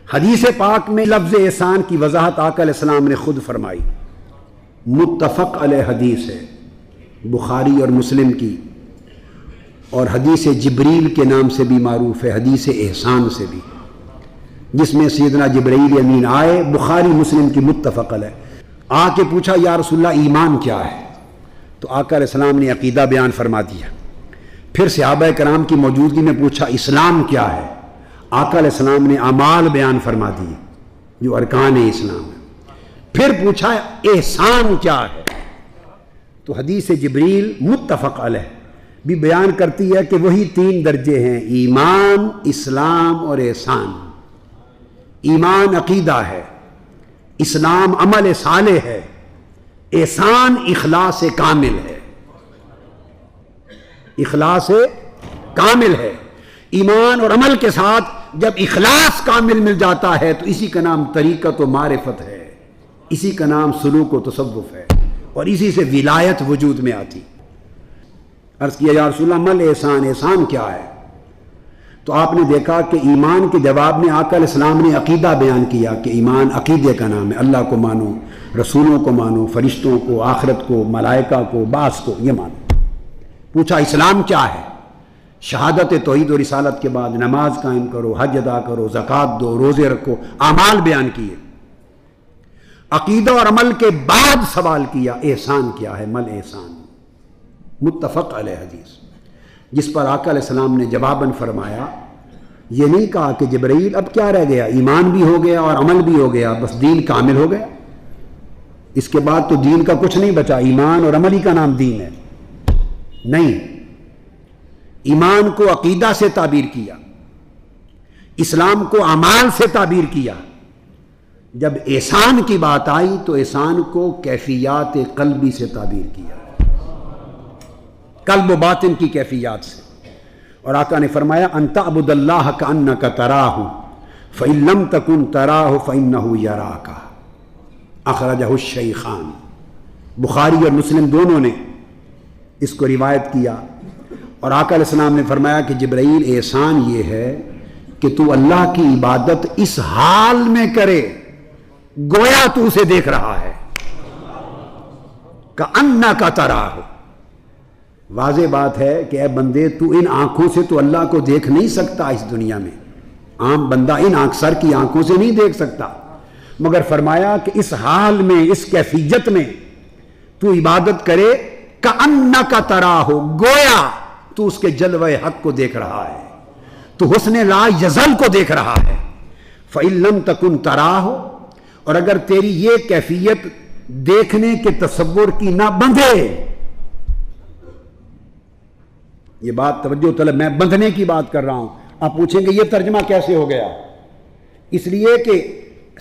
حدیث پاک میں لفظ احسان کی وضاحت آقا علیہ السلام نے خود فرمائی، متفق علیہ حدیث ہے، بخاری اور مسلم کی، اور حدیث جبریل کے نام سے بھی معروف ہے، حدیث احسان سے بھی، جس میں سیدنا جبرائیل امین آئے، بخاری مسلم کی متفق علیہ، آ کے پوچھا یا رسول اللہ ایمان کیا ہے؟ تو آقا علیہ السلام نے عقیدہ بیان فرما دیا۔ پھر صحابہ کرام کی موجودگی میں پوچھا اسلام کیا ہے؟ آقا علیہ السلام نے اعمال بیان فرما دیے جو ارکان اسلام ہے۔ پھر پوچھا احسان کیا ہے؟ تو حدیث جبریل متفق علیہ بھی بیان کرتی ہے کہ وہی 3 درجے ہیں، ایمان، اسلام اور احسان۔ ایمان عقیدہ ہے، اسلام عمل صالح ہے، احسان اخلاص کامل ہے، اخلاص کامل ہے۔ ایمان اور عمل کے ساتھ جب اخلاص کامل مل جاتا ہے تو اسی کا نام طریقت و معرفت ہے، اسی کا نام سلوک و تصوف ہے، اور اسی سے ولایت وجود میں آتی۔ عرض کیا یا رسول اللہ مل احسان، احسان کیا ہے؟ تو آپ نے دیکھا کہ ایمان کے جواب میں آقا علیہ السلام نے عقیدہ بیان کیا کہ ایمان عقیدے کا نام ہے، اللہ کو مانو، رسولوں کو مانو، فرشتوں کو، آخرت کو، ملائکہ کو، بعث کو، یہ مانو۔ پوچھا اسلام کیا ہے؟ شہادت توحید و رسالت کے بعد نماز قائم کرو، حج ادا کرو، زکوٰۃ دو، روزے رکھو، اعمال بیان کیے۔ عقیدہ اور عمل کے بعد سوال کیا احسان کیا ہے؟ مل احسان، متفق علیہ حدیث، جس پر آقا علیہ السلام نے جواباً فرمایا، یہ نہیں کہا کہ جبرائیل اب کیا رہ گیا، ایمان بھی ہو گیا اور عمل بھی ہو گیا، بس دین کامل ہو گیا، اس کے بعد تو دین کا کچھ نہیں بچا، ایمان اور عمل ہی کا نام دین ہے۔ نہیں، ایمان کو عقیدہ سے تعبیر کیا، اسلام کو اعمال سے تعبیر کیا، جب احسان کی بات آئی تو احسان کو کیفیات قلبی سے تعبیر کیا، قلب و باطن کی کیفیات سے۔ اور آقا نے فرمایا ان تعبد اللہ کأنک تراہ فإن لم تکن تراہ فإنہ یراک، اخرجہ الشیخان، بخاری اور مسلم دونوں نے اس کو روایت کیا۔ اور آقا علیہ السلام نے فرمایا کہ جبرائیل احسان یہ ہے کہ تو اللہ کی عبادت اس حال میں کرے گویا تو اسے دیکھ رہا ہے، کأنک تراہ۔ واضح بات ہے کہ اے بندے تو ان آنکھوں سے تو اللہ کو دیکھ نہیں سکتا اس دنیا میں، عام بندہ ان سر کی آنکھوں سے نہیں دیکھ سکتا، مگر فرمایا کہ اس حال میں، اس کیفیت میں تو عبادت کرے کأنک تراہ، گویا تو اس کے جلوہ حق کو دیکھ رہا ہے، تو حسن لا یزل کو دیکھ رہا ہے۔ فإن لم تکن تراہ، اور اگر تیری یہ کیفیت دیکھنے کے تصور کی نہ بندھے، یہ بات توجہ طلب، میں بندھنے کی بات کر رہا ہوں۔ آپ پوچھیں گے یہ ترجمہ کیسے ہو گیا؟ اس لیے کہ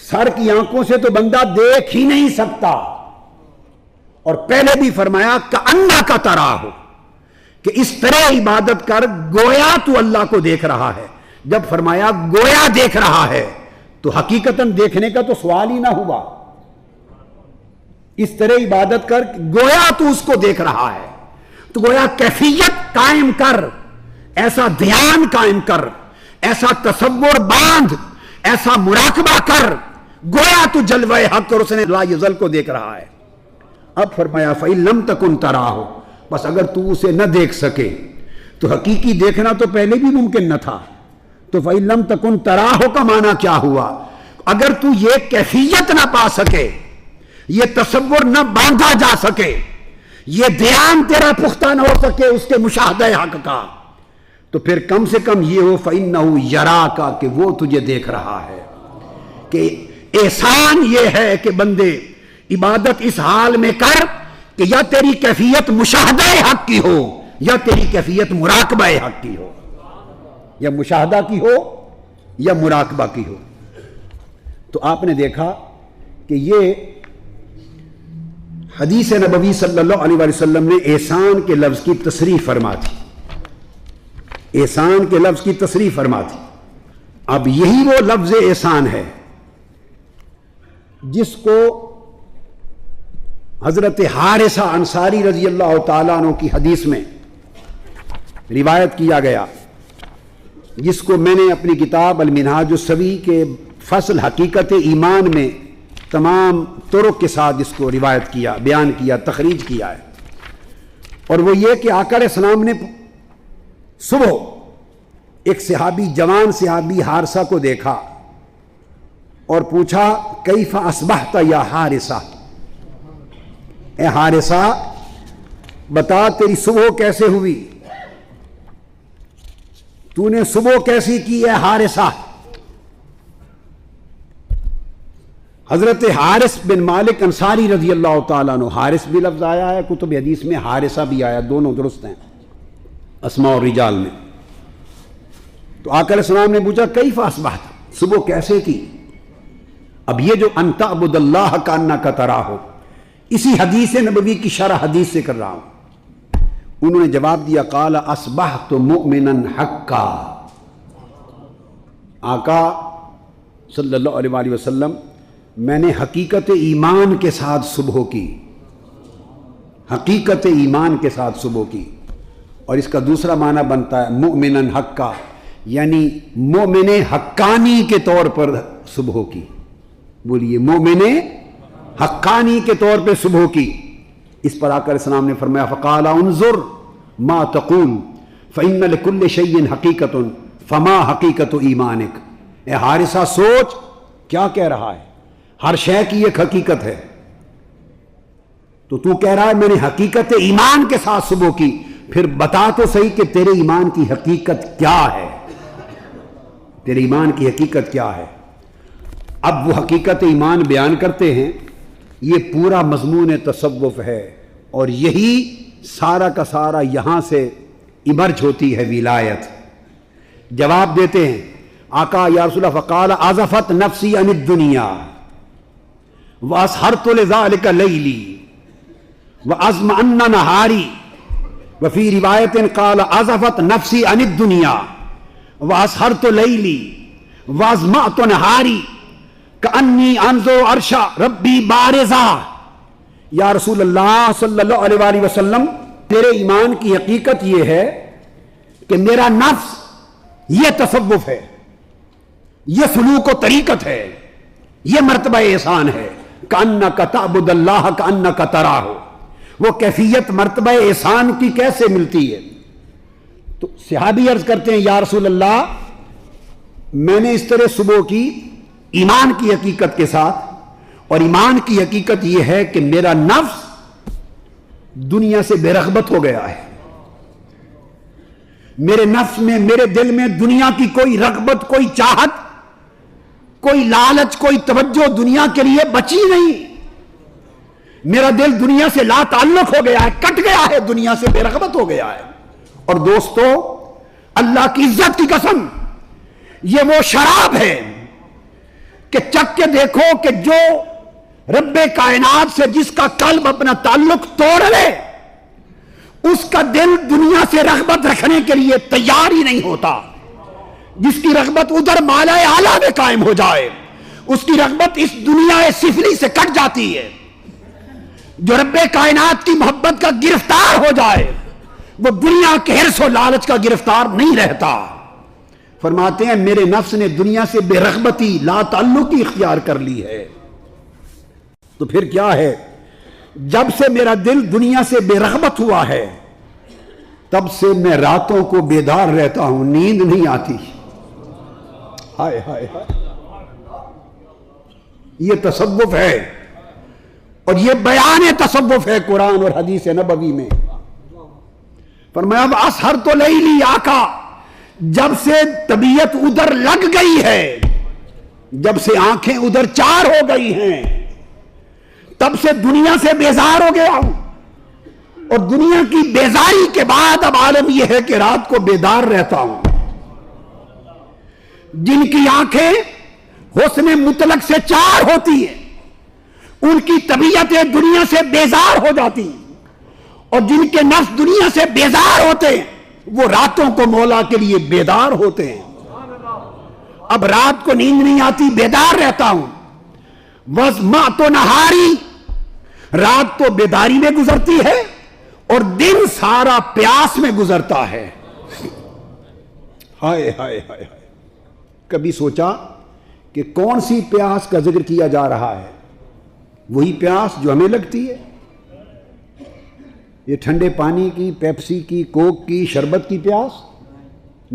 سر کی آنکھوں سے تو بندہ دیکھ ہی نہیں سکتا، اور پہلے بھی فرمایا کأنک تراہ، کہ اس طرح عبادت کر گویا تو اللہ کو دیکھ رہا ہے۔ جب فرمایا گویا دیکھ رہا ہے تو حقیقتاً دیکھنے کا تو سوال ہی نہ ہوا، اس طرح عبادت کر گویا تو اس کو دیکھ رہا ہے، تو گویا کیفیت قائم کر، ایسا دھیان قائم کر، ایسا تصور باندھ، ایسا مراقبہ کر، گویا تو جلوہ حق اور حسن لا یزل کو دیکھ رہا ہے۔ اب فرمایا فإن لم تکن تراہ، بس اگر تو اسے نہ دیکھ سکے تو حقیقی دیکھنا تو پہلے بھی ممکن نہ تھا، تو فإن لم تکن تراہ کا معنی کیا ہوا؟ اگر تو یہ کیفیت نہ پا سکے، یہ تصور نہ باندھا جا سکے، یہ دھیان تیرا پختہ نہ ہو سکے اس کے مشاہدہ حق کا، تو پھر کم سے کم یہ ہو فإنہ یراک، کہ وہ تجھے دیکھ رہا ہے۔ کہ احسان یہ ہے کہ بندے عبادت اس حال میں کر کہ یا تیری کیفیت مشاہدہ حق کی ہو یا تیری کیفیت مراقبہ حق کی ہو، یا مشاہدہ کی ہو یا مراقبہ کی ہو۔ تو آپ نے دیکھا کہ یہ حدیث نبوی صلی اللہ علیہ وسلم نے احسان کے لفظ کی تصریح فرما تھی، احسان کے لفظ کی تصریح فرما تھی۔ اب یہی وہ لفظ احسان ہے جس کو حضرت حارثہ انصاری رضی اللہ تعالیٰ عنہ کی حدیث میں روایت کیا گیا، جس کو میں نے اپنی کتاب المنہاج السوی کے فصل حقیقت ایمان میں تمام طرق کے ساتھ اس کو روایت کیا، بیان کیا، تخریج کیا ہے، اور وہ یہ کہ آقا علیہ السلام نے صبح ایک صحابی، جوان صحابی حارثہ کو دیکھا اور پوچھا کیف اصبحت یا حارثہ، اے حارثہ بتا تیری صبح کیسے ہوئی، تو نے صبح کیسی کی ہے حارثہ؟ حضرت حارث بن مالک انصاری رضی اللہ تعالیٰ عنہ، حارث بھی لفظ آیا ہے کتب حدیث میں، حارثہ بھی آیا، دونوں درست ہیں اسماء اور رجال میں۔ تو آقا علیہ السلام نے پوچھا کیف اصبحت، صبح کیسے کی؟ اب یہ جو ان تعبد اللہ کانک تراہ، اسی حدیث نبوی کی شرح حدیث سے کر رہا ہوں۔ انہوں نے جواب دیا قال اصبحت مؤمنا حقا، آقا صلی اللہ علیہ وآلہ وسلم میں نے حقیقت ایمان کے ساتھ صبح کی، حقیقت ایمان کے ساتھ صبح کی، اور اس کا دوسرا معنی بنتا ہے مؤمنا حقا، یعنی مومن حقانی کے طور پر صبح کی۔ بولیے مومن حقانی کے طور پہ صبح کی۔ اس پر آقا علیہ السلام نے فرمایا فقال انظر ما تقول فإن لكل شيء حقیقۃ فما حقیقت ایمانک، اے حارثہ سوچ کیا کہہ رہا ہے، ہر شے کی ایک حقیقت ہے، تو کہہ رہا ہے میں نے حقیقت ایمان کے ساتھ صبح کی، پھر بتا تو صحیح کہ تیرے ایمان کی حقیقت کیا ہے، تیرے ایمان کی حقیقت کیا ہے۔ اب وہ حقیقت ایمان بیان کرتے ہیں، یہ پورا مضمون تصوف ہے، اور یہی سارا کا سارا یہاں سے ایمرج ہوتی ہے ولایت۔ جواب دیتے ہیں آقا یا رسول اللہ فقال عزفت نفسی عن الدنیا واسہرت لذلک لیلی واظمأن نہاری، وفی روایت قال عزفت نفسی عن الدنیا واسہرت لیلی واظمأت نہاری کأنی انظر عرش ربی بارزا۔ یا رسول اللہ صلی اللہ علیہ وآلہ وسلم تیرے ایمان کی حقیقت یہ ہے کہ میرا نفس یہ تصوف ہے، یہ سلوک و طریقت ہے، یہ مرتبہ احسان ہے، کأنک تعبد اللہ کأنک تراہ، وہ کیفیت مرتبہ احسان کی کیسے ملتی ہے؟ تو صحابی عرض کرتے ہیں یا رسول اللہ میں نے اس طرح صبح کی ایمان کی حقیقت کے ساتھ، اور ایمان کی حقیقت یہ ہے کہ میرا نفس دنیا سے بے رغبت ہو گیا ہے، میرے نفس میں، میرے دل میں دنیا کی کوئی رغبت، کوئی چاہت، کوئی لالچ، کوئی توجہ دنیا کے لیے بچی نہیں، میرا دل دنیا سے لا تعلق ہو گیا ہے، کٹ گیا ہے، دنیا سے بے رغبت ہو گیا ہے۔ اور دوستو اللہ کی عزت کی قسم یہ وہ شراب ہے کہ چکھ کے دیکھو کہ جو رب کائنات سے جس کا قلب اپنا تعلق توڑ لے، اس کا دل دنیا سے رغبت رکھنے کے لیے تیار ہی نہیں ہوتا۔ جس کی رغبت ادھر مالا اعلیٰ میں قائم ہو جائے، اس کی رغبت اس دنیا سفلی سے کٹ جاتی ہے۔ جو رب کائنات کی محبت کا گرفتار ہو جائے، وہ دنیا کے حرص و لالچ کا گرفتار نہیں رہتا۔ فرماتے ہیں میرے نفس نے دنیا سے بے رغبتی، لا تعلقی اختیار کر لی ہے۔ تو پھر کیا ہے؟ جب سے میرا دل دنیا سے بے رغبت ہوا ہے، تب سے میں راتوں کو بیدار رہتا ہوں، نیند نہیں آتی۔ ہائے ہائے ہائے، یہ تصوف ہے، اور یہ بیان تصوف ہے قرآن اور حدیث نبوی میں۔ فرمایا اب اسہر تو لیلی، آقا جب سے طبیعت ادھر لگ گئی ہے، جب سے آنکھیں ادھر چار ہو گئی ہیں، تب سے دنیا سے بیزار ہو گیا ہوں، اور دنیا کی بیزاری کے بعد اب عالم یہ ہے کہ رات کو بیدار رہتا ہوں۔ جن کی آنکھیں حسن مطلق سے چار ہوتی ہیں، ان کی طبیعتیں دنیا سے بیزار ہو جاتی ہیں، اور جن کے نفس دنیا سے بیزار ہوتے ہیں وہ راتوں کو مولا کے لیے بیدار ہوتے ہیں۔ اب رات کو نیند نہیں آتی، بیدار رہتا ہوں۔ وَظْمَأْتُ نَہَارِي، رات تو بیداری میں گزرتی ہے اور دن سارا پیاس میں گزرتا ہے۔ ہائے ہائے ہائے ہائے، کبھی سوچا کہ کون سی پیاس کا ذکر کیا جا رہا ہے؟ وہی پیاس جو ہمیں لگتی ہے، یہ ٹھنڈے پانی کی، پیپسی کی، کوک کی، شربت کی پیاس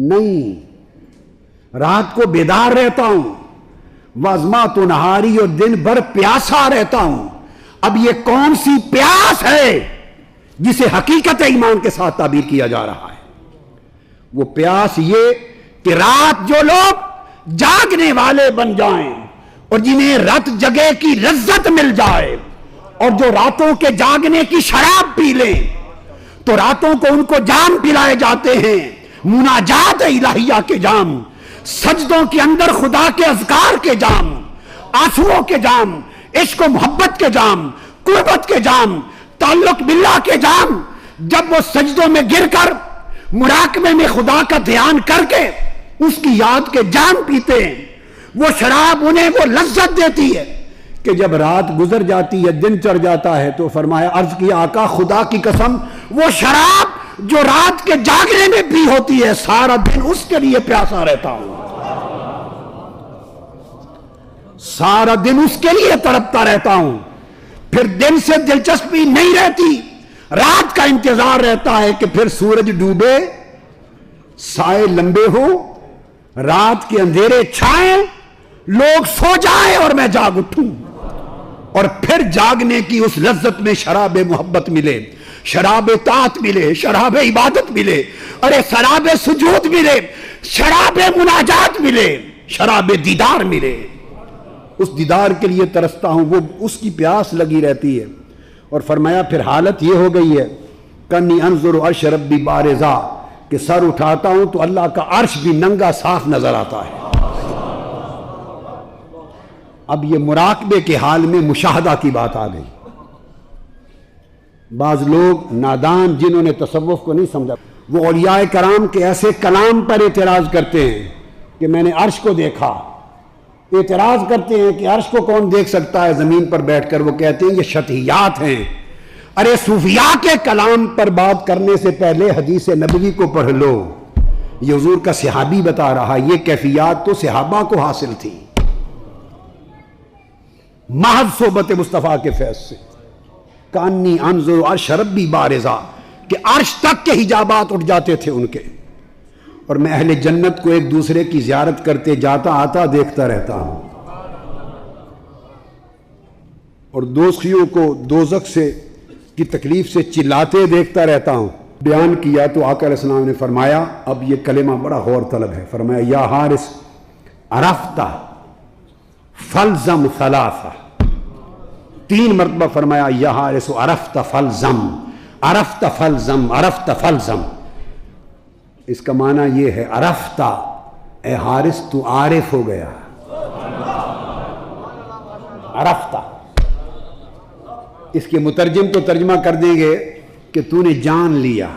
نہیں۔ رات کو بیدار رہتا ہوں، وازمات و نہاری، اور دن بھر پیاسا رہتا ہوں۔ اب یہ کون سی پیاس ہے جسے حقیقت ایمان کے ساتھ تعبیر کیا جا رہا ہے؟ وہ پیاس یہ کہ رات جو لوگ جاگنے والے بن جائیں اور جنہیں رات جگے کی لذت مل جائے، اور جو راتوں کے جاگنے کی شراب پی لیں تو راتوں کو ان کو جام پلائے جاتے ہیں، مناجات الہیہ کے جام، سجدوں کے اندر خدا کے اذکار کے جام، آنسوؤں کے جام، عشق و محبت کے جام، قربت کے جام، تعلق باللہ کے جام، جب وہ سجدوں میں گر کر مراقبے میں خدا کا دھیان کر کے اس کی یاد کے جام پیتے ہیں، وہ شراب انہیں وہ لذت دیتی ہے کہ جب رات گزر جاتی ہے، دن چڑھ جاتا ہے، تو فرمایا، عرض کیا آقا خدا کی قسم وہ شراب جو رات کے جاگنے میں پی ہوتی ہے، سارا دن اس کے لیے پیاسا رہتا ہوں، سارا دن اس کے لیے تڑپتا رہتا ہوں۔ پھر دن سے دلچسپی نہیں رہتی، رات کا انتظار رہتا ہے کہ پھر سورج ڈوبے، سائے لمبے ہو، رات کے اندھیرے چھائیں، لوگ سو جائیں اور میں جاگ اٹھوں، اور پھر جاگنے کی اس لذت میں شراب محبت ملے، شراب طاعت ملے، شراب عبادت ملے، ارے شراب سجود ملے، شراب مناجات ملے، شراب دیدار ملے۔ اس دیدار کے لیے ترستا ہوں، وہ اس کی پیاس لگی رہتی ہے۔ اور فرمایا پھر حالت یہ ہو گئی ہے، کنی انظر عرش ربی بارزا، کہ سر اٹھاتا ہوں تو اللہ کا عرش بھی ننگا صاف نظر آتا ہے۔ اب یہ مراقبے کے حال میں مشاہدہ کی بات آ گئی۔ بعض لوگ نادان جنہوں نے تصوف کو نہیں سمجھا، وہ اولیاء کرام کے ایسے کلام پر اعتراض کرتے ہیں کہ میں نے عرش کو دیکھا، اعتراض کرتے ہیں کہ عرش کو کون دیکھ سکتا ہے زمین پر بیٹھ کر، وہ کہتے ہیں یہ شطحیات ہیں۔ ارے صوفیاء کے کلام پر بات کرنے سے پہلے حدیث نبوی کو پڑھ لو، یہ حضور کا صحابی بتا رہا، یہ کیفیات تو صحابہ کو حاصل تھی محض صحبت مصطفیٰ کے فیض سے۔ کانی انظر عرش ربی بارزا، کہ عرش تک کے حجابات اٹھ جاتے تھے ان کے، اور میں اہل جنت کو ایک دوسرے کی زیارت کرتے جاتا آتا دیکھتا رہتا ہوں، اور دوزخیوں کو دوزخ سے کی تکلیف سے چلاتے دیکھتا رہتا ہوں۔ بیان کیا تو آقا علیہ السلام نے فرمایا، اب یہ کلمہ بڑا غور طلب ہے، فرمایا یا حارث عرفت فلزم ثلاثہ، 3 مرتبہ فرمایا یا حارث عرفت فلزم، عرفت فلزم، عرفت فلزم۔ اس کا معنی یہ ہے، عرفت اے حارث تو عارف ہو گیا، عرفت۔ اس کے مترجم تو ترجمہ کر دیں گے کہ تو نے جان لیا،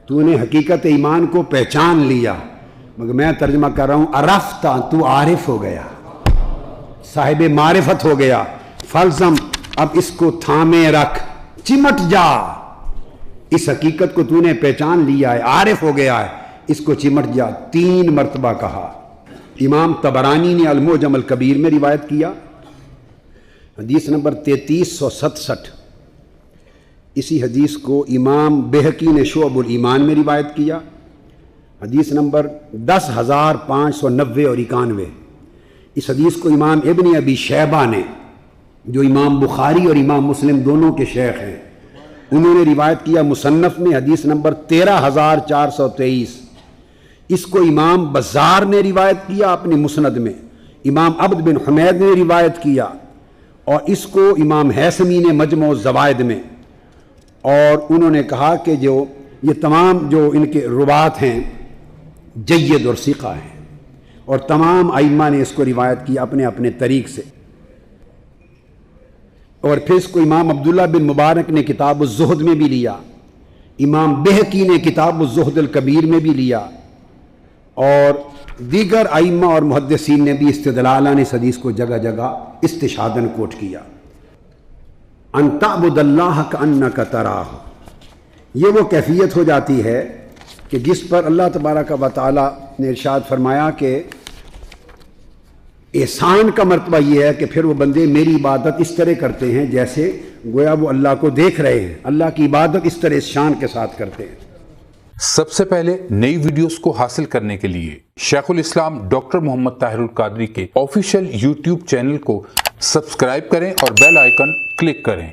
تو نے حقیقت ایمان کو پہچان لیا، مگر میں ترجمہ کر رہا ہوں عرفت تو عارف ہو گیا، صاحب معرفت ہو گیا۔ فلزم، اب اس کو تھامے رکھ، چمٹ جا، اس حقیقت کو تو نے پہچان لیا ہے، عارف ہو گیا ہے، اس کو چمٹ جا۔ 3 مرتبہ کہا۔ امام طبرانی نے المعجم الکبیر میں روایت کیا، حدیث نمبر 3367۔ اسی حدیث کو امام بہقی نے شعب الایمان میں روایت کیا، حدیث نمبر 10,590 اور 91۔ اس حدیث کو امام ابن ابی شیبہ نے، جو امام بخاری اور امام مسلم دونوں کے شیخ ہیں، انہوں نے روایت کیا مصنف میں، حدیث نمبر 13,423۔ اس کو امام بزار نے روایت کیا اپنے مسند میں، امام عبد بن حمید نے روایت کیا، اور اس کو امام حیثمی نے مجمع الزوائد میں، اور انہوں نے کہا کہ جو یہ تمام جو ان کے روات ہیں جید اور ثقہ ہیں، اور تمام ائمہ نے اس کو روایت کیا اپنے اپنے طریق سے۔ اور پھر اس کو امام عبداللہ بن مبارک نے کتاب الزہد میں بھی لیا، امام بہقی نے کتاب الزہد الکبیر میں بھی لیا، اور دیگر ائمہ اور محدثین نے بھی استدلالً اس حدیث کو جگہ جگہ استشہاداً کوٹ کیا۔ ان تعبد اللہ کانک تراہ، یہ وہ کیفیت ہو جاتی ہے کہ جس پر اللہ تبارک و تعالی نے ارشاد فرمایا کہ احسان کا مرتبہ یہ ہے کہ پھر وہ بندے میری عبادت اس طرح کرتے ہیں جیسے گویا وہ اللہ کو دیکھ رہے ہیں، اللہ کی عبادت اس طرح اس شان کے ساتھ کرتے ہیں۔ سب سے پہلے نئی ویڈیوز کو حاصل کرنے کے لیے شیخ الاسلام ڈاکٹر محمد طاہر القادری کے آفیشیل یوٹیوب چینل کو سبسکرائب کریں اور بیل آئیکن کلک کریں۔